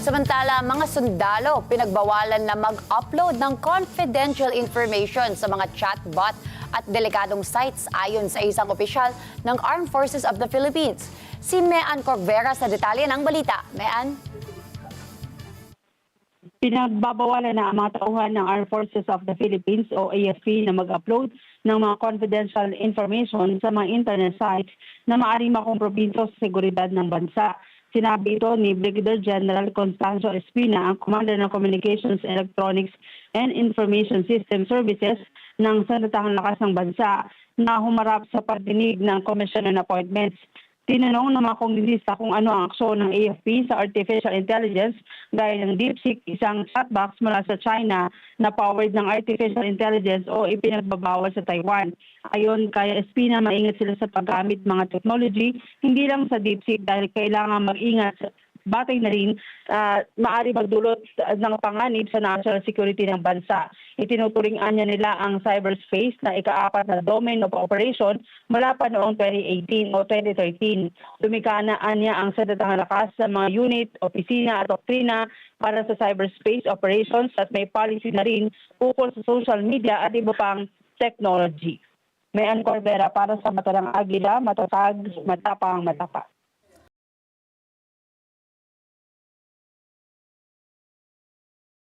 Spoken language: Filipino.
Samantala, mga sundalo pinagbawalan na mag-upload ng confidential information sa mga chatbot at delikadong sites ayon sa isang opisyal ng Armed Forces of the Philippines. Si Mean Corvera sa detalye ng balita. Mean? Pinagbabawalan na ang mga tauhan ng Armed Forces of the Philippines o AFP na mag-upload ng mga confidential information sa mga internet sites na maaaring makompromiso sa seguridad ng bansa. Sinabi ito ni Brigadier General Constancio Espina, ang Commander ng Communications, Electronics and Information System Services ng Sandatahang Lakas ng Bansa na humarap sa pagdinig ng Commission on Appointments. Tinanong ng mga kongresista kung ano ang aksyon ng AFP sa artificial intelligence gaya ng DeepSeek, isang chatbox mula sa China na powered ng artificial intelligence o ipinagbabawal sa Taiwan. Ayon kay Espina, maingat sila sa paggamit mga technology, hindi lang sa DeepSeek dahil kailangan mag-ingat batay na rin maaari magdulot ng panganib sa national security ng bansa. Itinuturingan niya nila ang cyberspace na ika-4 na domain of operation mula pa noong 2018 o 2013. Lumikanaan niya ang Sandatahang Lakas sa mga unit, opisina at doktrina para sa cyberspace operations at may policy na rin ukol sa social media at iba pang technology. Mean Corvera para sa Matarang Agila, matatag, matapang, matapa.